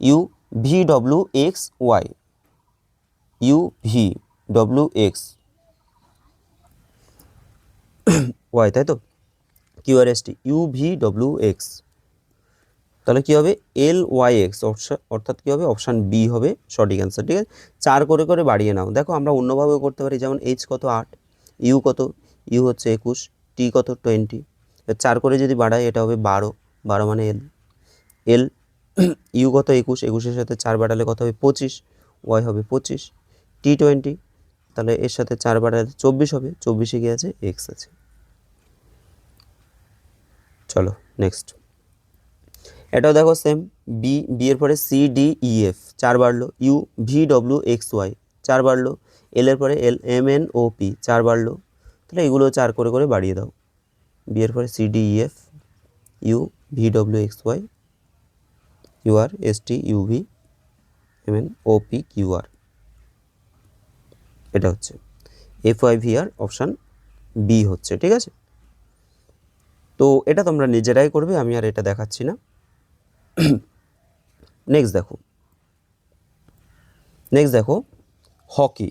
Speaker 1: U V W X Y, U V W X Y, তাই তো, Q R S T, U V W X, তাহলে কী হবে এল ওয়াই এক্স, অর্থাৎ কী হবে অপশান বি হবে সঠিক অ্যান্সার, ঠিক আছে। 4 করে করে বাড়িয়ে নাও, দেখো আমরা অন্যভাবেও করতে পারি, যেমন এইচ কত 8, ইউ কত, ইউ হচ্ছে 21, টি কত 20, 4 করে যদি বাড়াই এটা হবে 12, 12 মানে এল, এল ইউ কত 21, 21-এর সাথে 4 বাড়ালে কত হবে 25, ওয়াই হবে 25, টি 20, তাহলে এর সাথে 4 বাড়ালে 24 হবে, 24-এ গিয়ে আছে এক্স আছে। চলো নেক্সট, এটাও দেখো সেম, বি, বি এর পরে সি ডি ই এফ, 4 বাড়লো, U V W X Y, 4 বাড়লো, এল এর পরে L M N O P, 4 বাড়লো, তাহলে এগুলো 4 করে করে বাড়িয়ে দাও, বি এর পরে C D E F, U V W X Y, Q R S T U V M N O P Q R, এটা হচ্ছে। FYVR অপশান বি হচ্ছে, ঠিক আছে। তো এটা তোমরা নিজেরাই করবে, আমি আর এটা দেখাচ্ছি না। নেক্সট দেখো হকি,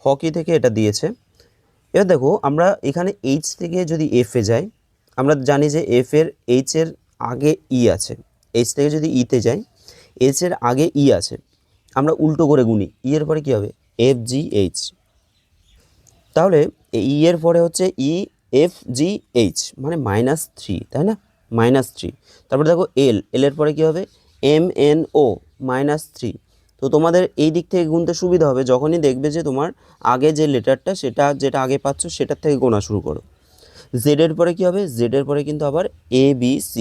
Speaker 1: হকি থেকে এটা দিয়েছে। এবার দেখো আমরা এখানে এইচ থেকে যদি এফে যাই, আমরা জানি যে এইচ এর আগে ই আছে। এইচ থেকে যদি ইতে যাই, এইচ এর আগে ই আছে, আমরা উল্টো করে গুনি, ই এর পরে কী হবে FGH। তাহলে ই এর পরে হচ্ছে FGH মানে -3, তাই না, -3। তারপরে দেখো এল এর পরে কী হবে MNO -3। তো তোমাদের এই দিক থেকে গুনতে সুবিধা হবে, যখনই দেখবে যে তোমার আগে যে লেটারটা যেটা আগে পাচ্ছ সেটার থেকে গোনা শুরু করো। জেড এর পরে কী হবে, জেড এর পরে কিন্তু আবার ABC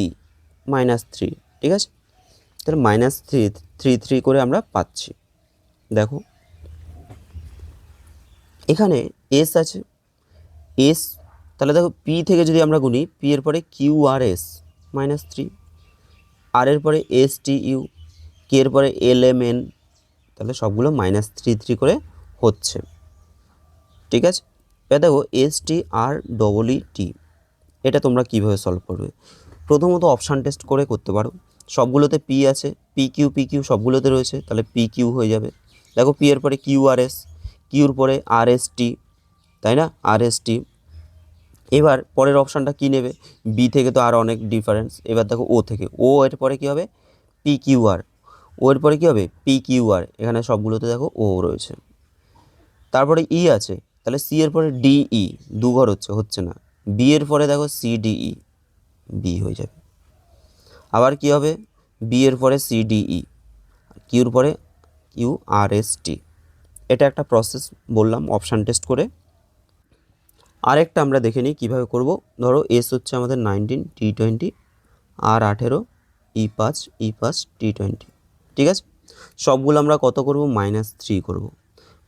Speaker 1: -3, ঠিক আছে। তাহলে -3 করে আমরা পাচ্ছি। দেখো এখানে এস আছে, এস, তাহলে দেখো পি থেকে যদি আমরা গুনি, পি এর পরে QRS -3, আর এর পরে STU, কে এর পরে LMN, তাহলে সবগুলো -3 করে হচ্ছে, ঠিক আছে। এবার দেখো STREET, এটা তোমরা কীভাবে সলভ করবে? প্রথমত অপশান টেস্ট করে করতে পারো, সবগুলোতে পি আছে, PQ সবগুলোতে রয়েছে, তাহলে PQ হয়ে যাবে। দেখো পি এর পরে QRS, কিউর পরে RST, তাই না, RST। এবার পরের অপশানটা কী নেবে, বি থেকে তো আর অনেক ডিফারেন্স। এবার দেখো ও থেকে, ও এর পরে কী হবে PQR, ও এর পরে কী হবে PQR, এখানে সবগুলোতে দেখো ও রয়েছে। তারপরে ই আছে, তাহলে সি এর পরে DE, দুঘর হচ্ছে না। বি এর পরে দেখো CDE, বি হয়ে যাবে। আবার কি হবে, বি এর পরে CDE, কিউর পরে QRST। এটা একটা প্রসেস বললাম অপশান টেস্ট করে। আরেকটা আমরা দেখে নিই কীভাবে করব। ধরো এস হচ্ছে আমাদের 19 T20, আর 18 E5 T20, ঠিক আছে। সবগুলো আমরা কত করব, -3 করব।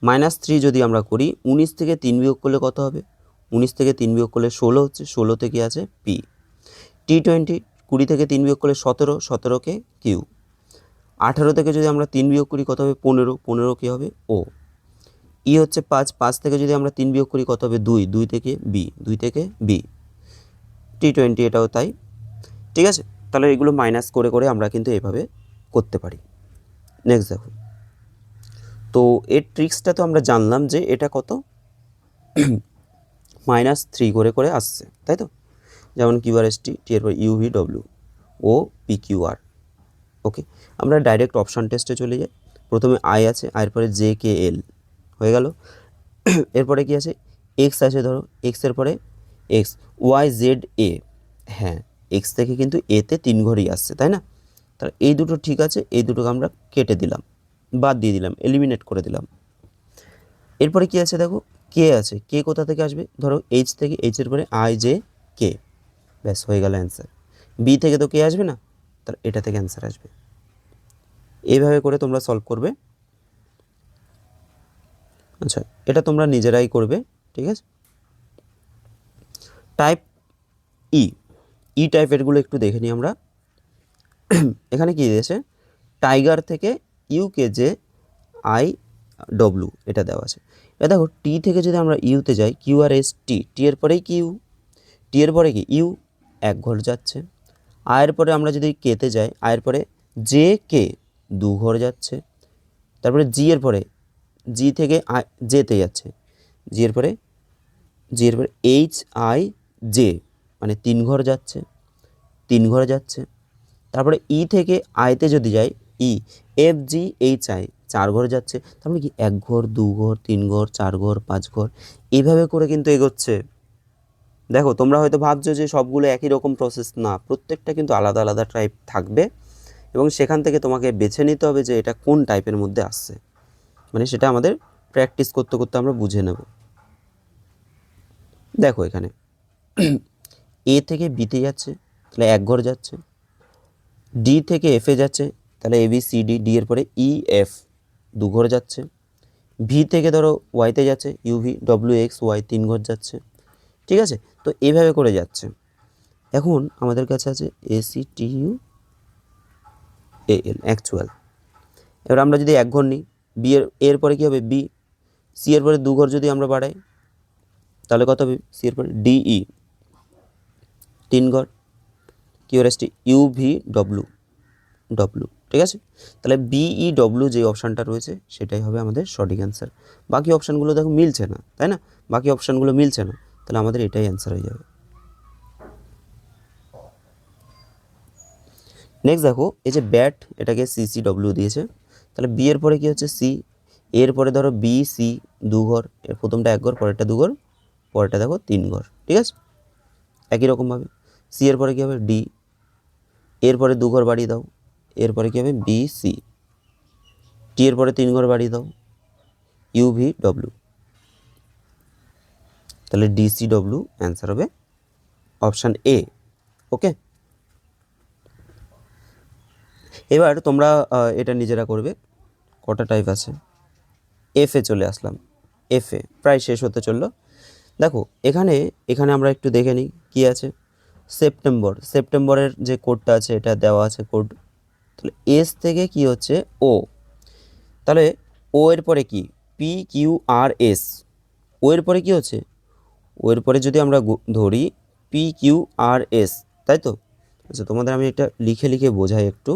Speaker 1: -3 যদি আমরা করি, 19 থেকে 3 বিয়োগ করলে কত হবে, 19 থেকে 3 বিয়োগ করলে 16 হচ্ছে, 16 থেকে আছে পি। T20, 20 থেকে 3 বিয়োগ করলে 17, 17কে কিউ। 18 থেকে যদি আমরা 3 বিয়োগ করি কত হবে 15, 15 কী হবে ও। ই হচ্ছে 5, 5 থেকে যদি আমরা 3 বিয়োগ করি কত হবে 2, 2 থেকে বি, 2 থেকে বি। T20 এটাও তাই, ঠিক আছে। তাহলে এগুলো মাইনাস করে করে আমরা কিন্তু এভাবে করতে পারি। নেক্সট দেখো, তো এর ট্রিক্সটা তো আমরা জানলাম যে এটা কত -3 করে করে আসছে, তাই তো। যেমন QRST, টি এর পর UVW ও PQR। ওকে, আমরা ডাইরেক্ট অপশান টেস্টে চলে যাই। প্রথমে আই আছে, আয়ের পরে JKL হয়ে গেল। এরপরে কি আছে, এক্স আছে, ধরো এক্সের পরে XYZA, হ্যাঁ এক্স থেকে কিন্তু এতে 3 ঘরই আসছে, তাই না। তাহলে এই দুটো ঠিক আছে, এই দুটোকে আমরা কেটে দিলাম, বাদ দিয়ে দিলাম, এলিমিনেট করে দিলাম। এরপরে কি আছে দেখো, কে আছে, কে কোথা থেকে আসবে, ধরো এইচ থেকে, এইচের পরে IJK, ব্যাস হয়ে গেল অ্যান্সার। বি থেকে তো কে আসবে না, তাহলে এটা থেকে অ্যান্সার আসবে। এইভাবে করে তোমরা সলভ করবে। আচ্ছা, এটা তোমরা নিজেরাই করবে, ঠিক আছে। টাইপ ই টাইপেরগুলো একটু দেখে নিই আমরা। এখানে কি দিয়েছে, টাইগার থেকে UKJIW এটা দেওয়া আছে। এটা দেখো টি থেকে যদি আমরা ইউতে যাই, QRST, টি এর পরেই কিউ, টি এর পরে কি ইউ, 1 ঘর যাচ্ছে। আয়ের পরে আমরা যদি কেতে যাই, আয়ের পরে JK 2 ঘর যাচ্ছে। তারপরে জি এর পরে, জি থেকে জেতে যাচ্ছে, জি এর পরে HIJ মানে 3 ঘর যাচ্ছে, 3 ঘরে যাচ্ছে। তারপরে ই থেকে আইতে যদি যাই, FGHI 4 ঘর যাচ্ছে। তারপরে কি 1 ঘর, 2 ঘর, 3 ঘর, 4 ঘর, 5 ঘর, এইভাবে করে কিন্তু এগোচ্ছে। দেখো তোমরা হয়তো ভাবছো যে সবগুলো একই রকম প্রসেস, না, প্রত্যেকটা কিন্তু আলাদা আলাদা টাইপ থাকবে, এবং সেখান থেকে তোমাকে বেছে নিতে হবে যে এটা কোন টাইপের মধ্যে আসছে, মানে সেটা আমাদের প্র্যাকটিস করতে করতে আমরা বুঝে নেব। দেখো এখানে এ থেকে বিতে যাচ্ছে, তাহলে 1 ঘর যাচ্ছে। ডি থেকে এফে যাচ্ছে, তাহলে ABCD, ডি এর পরে EF 2 ঘর যাচ্ছে। ভি থেকে ধরো ওয়াইতে যাচ্ছে, UVWXY 3 ঘর যাচ্ছে, ঠিক আছে। তো এইভাবে করে যাচ্ছে। এখন আমাদের কাছে আছে ACTUAL অ্যাকচুয়াল। এবার আমরা যদি 1 ঘর নিই, বি এর পরে কী হবে বি, সি এর পরে 2 ঘর যদি আমরা বাড়াই, তাহলে কত হবে, সি এর পরে ডিই 3 ঘর, Q R S T U V W W, ঠিক আছে। তাহলে বিই ডব্লু যে অপশানটা রয়েছে সেটাই হবে আমাদের সঠিক অ্যান্সার। বাকি অপশানগুলো দেখো মিলছে না, তাই না, বাকি অপশানগুলো মিলছে না, তাহলে আমাদের এটাই অ্যান্সার হয়ে যাবে। নেক্সট দেখো এই যে ব্যাট, এটাকে সিসি ডব্লিউ দিয়েছে, তাহলে বি এর পরে কী হচ্ছে সি, এর পরে ধরো বি সি 2 ঘর, এর প্রথমটা 1 ঘর, পরেরটা 2 ঘর, পরেরটা দেখো 3 ঘর, ঠিক আছে। একই রকমভাবে সি এর পরে কী হবে ডি, এরপরে 2 ঘর বাড়িয়ে দাও, এরপরে কী হবে বি সি, টি এর পরে 3 ঘর বাড়িয়ে দাও, ইউ ভি ডব্লিউ, তাহলে ডিসি ডব্লিউ অ্যান্সার হবে অপশান এ। ওকে, এবার তোমরা এটা নিজেরা করবে। কটা টাইপ আছে, এফে চলে আসলাম, এফে প্রায় শেষ হতে চললো। দেখো এখানে এখানে আমরা একটু দেখে নিই কী আছে, সেপ্টেম্বরের যে কোডটা আছে এটা দেওয়া আছে কোড, তাহলে এস থেকে কি হচ্ছে ও, তাহলে ও এর পরে কি পি কিউ আর এস, ও এর পরে কি হচ্ছে, ও এর পরে যদি আমরা ধরি পি কিউ আর এস, তাই তো। আচ্ছা তোমাদের আমি এটা লিখে লিখে বোঝাই একটু।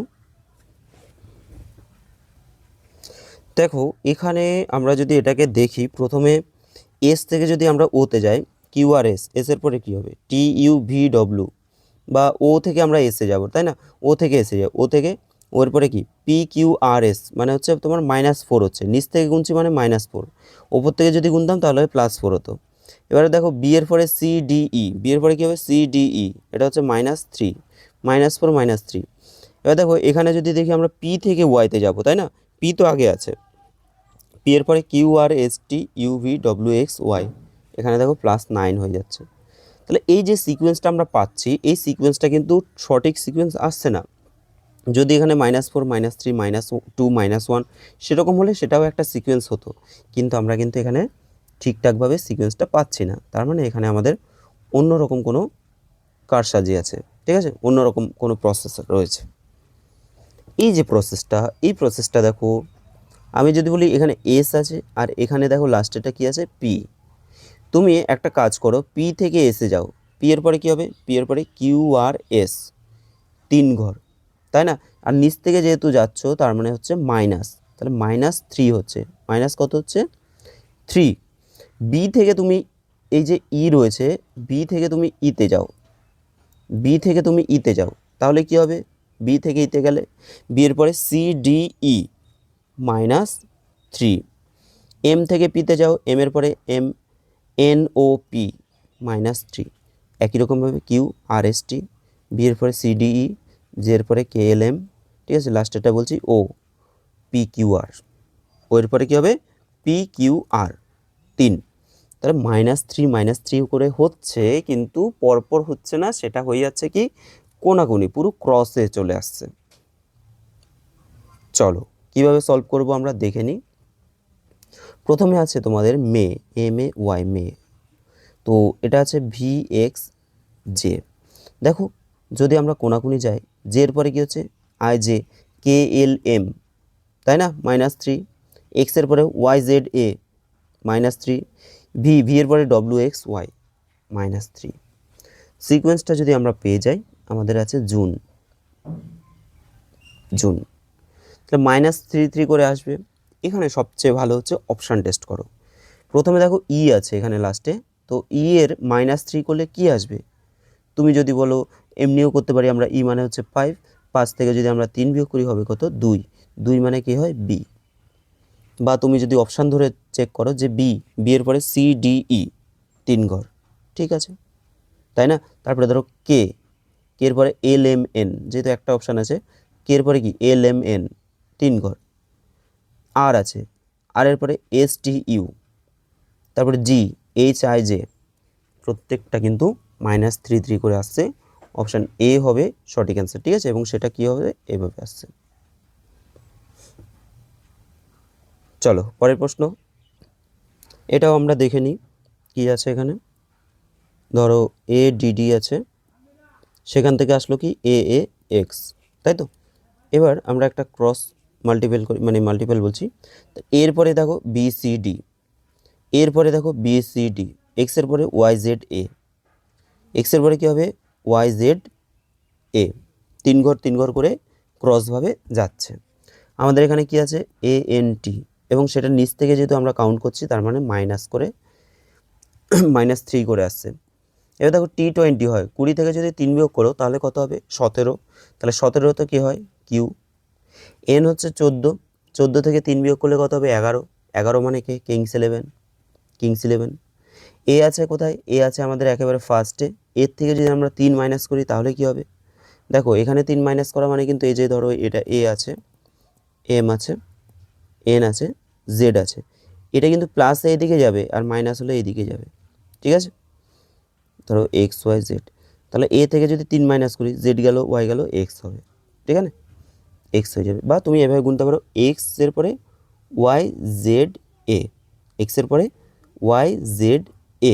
Speaker 1: দেখো এখানে আমরা যদি এটাকে দেখি, প্রথমে এস থেকে যদি আমরা ওতে যাই, কিউ আর এস, এস এর পরে কী হবে টি ইউ ভি ডব্লিউ, বা ও থেকে আমরা এসে যাব, তাই না, ও থেকে এসে যাই, ও থেকে ওর পরে কি পি কিউ আর এস, মানে হচ্ছে তোমার -4 হচ্ছে, নিচ থেকে গুনছি মানে -4, ওপর থেকে যদি গুনতাম তাহলে +4 হতো। এবারে দেখো বি এর পরে সি ডিই, বি এর পরে কী হবে সি ডিই, এটা হচ্ছে -3, -4 -3। এবার দেখো এখানে যদি দেখি আমরা পি থেকে ওয়াইতে যাব, তাই না, পি তো আগে আছে, পি এর পরে Q R S T U V W X Y, এখানে দেখো +9 হয়ে যাচ্ছে। তাহলে এই যে সিকোয়েন্সটা আমরা পাচ্ছি, এই সিকোয়েন্সটা কিন্তু সঠিক সিকোয়েন্স আসছে না। যদি এখানে -4 -3 -2 -1 সেরকম হলে সেটাও একটা সিকোয়েন্স হতো, কিন্তু আমরা কিন্তু এখানে ঠিকঠাকভাবে সিকোয়েন্সটা পাচ্ছি না, তার মানে এখানে আমাদের অন্যরকম কোনো কারসাজি আছে, ঠিক আছে, অন্যরকম কোনো প্রসেস রয়েছে। এই যে প্রসেসটা, এই প্রসেসটা দেখো আমি যদি বলি এখানে এস আছে আর এখানে দেখো লাস্টেটা কি আছে পি, তুমি একটা কাজ করো পি থেকে এসে যাও, পি এর পরে কী হবে, পি এর পরে কিউ আর এস 3 ঘর, তাই না, আর নিচ থেকে যেহেতু যাচ্ছ তার মানে হচ্ছে মাইনাস, তাহলে -3 হচ্ছে, মাইনাস কত হচ্ছে 3। বি থেকে তুমি এই যে ই রয়েছে, বি থেকে তুমি ইতে যাও, বি থেকে তুমি ইতে যাও, তাহলে কি হবে বি থেকে ইতে গেলে বি এর পরে সি ডি ই -3, এম থেকে পিতে যাও, এম এর পরে এম এন ও পি -3, একই রকমভাবে কিউ আর এস টি, বি এর পরে সি ডি ই, জে এর পরে কে এল এম, ঠিক আছে, লাস্টেরটা বলছি ও পি কিউ আর, ও এর পরে কী হবে পি কিউ আর 3, তাহলে -3 করে হচ্ছে, কিন্তু পরপর হচ্ছে না, সেটা হয়ে যাচ্ছে কি কোনাকুনি পুরো ক্রসে চলে আসছে। চলো কিভাবে সলভ করব আমরা দেখে নিই। প্রথমে আছে তোমাদের মে, এম এ ওয়াই মে, তো এটা আছে ভি এক্স জে, দেখো যদি আমরা কোনাকুনি যাই, জে এর পরে কী হচ্ছে I J K L M, তাই না -3, এক্স এর পরে Y Z A -3, V V এর পরে ডব্লিউ এক্স ওয়াই -3। সিকোয়েন্সটা যদি আমরা পেয়ে যাই, আমাদের আছে জুন, জুন, তাহলে -3 করে আসবে। এখানে সবচেয়ে ভালো হচ্ছে অপশান টেস্ট করো। প্রথমে দেখো ই আছে এখানে লাস্টে, তো ই এর -3 করলে কি আসবে, তুমি যদি বলো এমনিও করতে পারি আমরা, ই মানে হচ্ছে 5, 5 থেকে যদি আমরা 3 বিয়োগ করি হবে কত 2, 2 মানে কি হয় বি, বা তুমি যদি অপশান ধরে চেক করো যে বি, বি এর পরে সি ডি ই 3 ঘর, ঠিক আছে, তাই না। তারপরে ধরো কে, কে এর পরে এল এম এন, যেহেতু একটা অপশান আছে, কে এর পরে কি এল এম এন 3 ঘর, আর আছে, আর এর পরে এস টি ইউ, তারপরে জি এইচ আই জে, প্রত্যেকটা কিন্তু -3 করে আসছে, অপশান এ হবে সঠিক অ্যান্সার, ঠিক আছে, এবং সেটা কি হবে এভাবে আসছে। চলো পরের প্রশ্ন, এটাও আমরা দেখে নিই কী আছে এখানে। ধরো এ ডিডি আছে, সেখান থেকে আসলো কি এ এ এক্স, তাই তো। এবার আমরা একটা ক্রস মাল্টিপল করি, মানে মাল্টিপল বলছি, তো এরপরে দেখো বি সি ডি, এরপরে দেখো বি সি ডি, এক্সের পরে ওয়াই জেড এ, এক্সের পরে কী হবে ওয়াই জেড এ, 3 ঘর করে ক্রসভাবে যাচ্ছে। আমাদের এখানে কি আছে এ এন টি, এবং সেটা নিচ থেকে যেহেতু আমরা কাউন্ট করছি তার মানে মাইনাস করে -3 করে আসছে। এবার দেখো T20 হয়, 20 থেকে যদি 3 বিয়োগ করো তাহলে কত হবে 17, তাহলে 17 তো কী হয় কিউ। এন হচ্ছে 14, 14 থেকে 3 বিয়োগ করলে কত হবে 11, 11 মানে কে কিংস 11। এ আছে কোথায়, এ আছে আমাদের একেবারে ফার্স্টে, এর থেকে যদি আমরা 3 মাইনাস করি তাহলে কি হবে, দেখো এখানে 3 মাইনাস করা মানে কিন্তু এই যে ধরো এটা এ আছে, এম আছে, এন আছে, জেড আছে, এটা কিন্তু প্লাস এইদিকে যাবে আর মাইনাস হলে এইদিকে যাবে, ঠিক আছে। ধরো এক্স ওয়াই জেড, তাহলে এ থেকে যদি 3 মাইনাস করি জেড গেল ওয়াই গেল এক্স হবে, ঠিক আছে, এক্স হয়ে যাবে। বা তুমি এভাবে গুনতে পারো এক্সের পরে ওয়াই জেড এ, এক্সের পরে ওয়াই জেড এ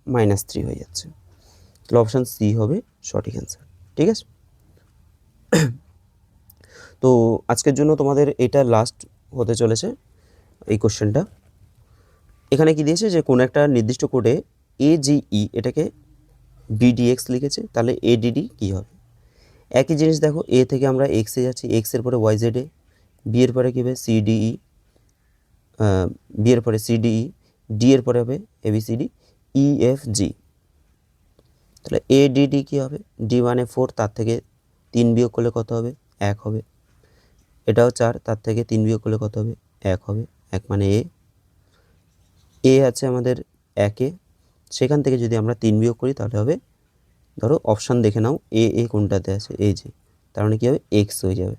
Speaker 1: -3 হয়ে যাচ্ছে, তাহলে অপশান সি হবে সঠিক অ্যান্সার, ঠিক আছে। তো আজকের জন্য তোমাদের এটা লাস্ট হতে চলেছে এই কোশ্চেনটা। এখানে কি দিয়েছে যে কোনো একটা নির্দিষ্ট কোডে এজিই এটাকে বিডিএক্স লিখেছে, তাহলে এডিডি কী হবে। একই জিনিস দেখো এ থেকে আমরা এক্সে যাচ্ছি, এক্সের পরে ওয়াই জেডে, বি এর পরে কী হবে সিডিই, বি এর পরে সিডিই, ডি এর পরে হবে এবিসিডি ইএফজি, তাহলে এডিডি কী হবে ডি মানে 4, তার থেকে 3 বিয়োগ করলে কত হবে 1 হবে, এটাও 4, তার থেকে 3 বিয়োগ করলে কত হবে 1 হবে, 1 মানে এ আছে আমাদের 1-এ, সেখান থেকে যদি আমরা 3 বিয়োগ করি তাহলে হবে, ধরো অপশান দেখে নাও এ কোনটাতে আছে এই যে, তার মানে কী হবে এক্স হয়ে যাবে,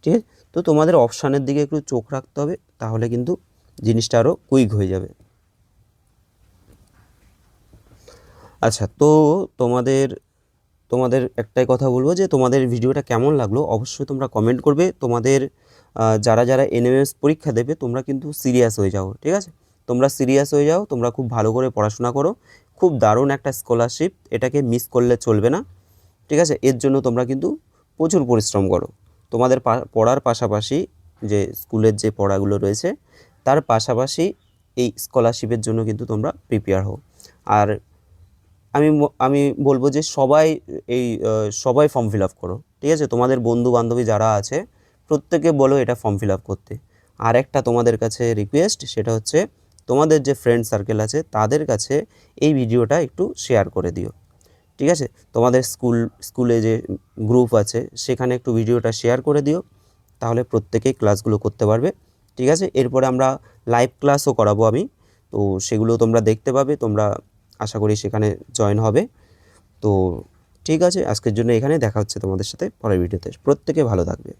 Speaker 1: ঠিক আছে। তো তোমাদের অপশানের দিকে একটু চোখ রাখতে হবে, তাহলে কিন্তু জিনিসটা আরও কুইক হয়ে যাবে। আচ্ছা, তো তোমাদের একটাই কথা বলবো যে তোমাদের ভিডিওটা কেমন লাগলো অবশ্যই তোমরা কমেন্ট করবে। তোমাদের যারা এনএমএস পরীক্ষা দেবে তোমরা কিন্তু সিরিয়াস হয়ে যাও, ঠিক আছে, তোমরা সিরিয়াস হয়ে যাও, তোমরা খুব ভালো করে পড়াশোনা করো, খুব দারুণ একটা স্কলারশিপ, এটাকে মিস করলে চলবে না, ঠিক আছে। এর জন্য তোমরা কিন্তু প্রচুর পরিশ্রম করো, তোমাদের পড়ার পাশাপাশি যে স্কুলের যে পড়াগুলো রয়েছে তার পাশাপাশি এই স্কলারশিপের জন্য কিন্তু তোমরা প্রিপেয়ার হও। আর আমি বলবো যে সবাই ফর্ম ফিল আপ করো, ঠিক আছে, তোমাদের বন্ধু বান্ধবী যারা আছে প্রত্যেকে বলো এটা ফর্ম ফিল আপ করতে। আর একটা তোমাদের কাছে রিকোয়েস্ট, সেটা হচ্ছে তোমাদের যে ফ্রেন্ড সার্কেল আছে তাদের কাছে এই ভিডিওটা একটু শেয়ার করে দিও, ঠিক আছে। তোমাদের স্কুলে যে গ্রুপ আছে সেখানে একটু ভিডিওটা শেয়ার করে দিও, তাহলে প্রত্যেকেই ক্লাসগুলো করতে পারবে, ঠিক আছে। এরপরে আমরা লাইভ ক্লাসও করাবো আমি, তো সেগুলো তোমরা দেখতে পাবে, তোমরা আশা করি সেখানে জয়েন হবে। তো ঠিক আছে, আজকের জন্য এখানে দেখা হচ্ছে তোমাদের সাথে পরের ভিডিওতে, প্রত্যেকে ভালো থাকবে।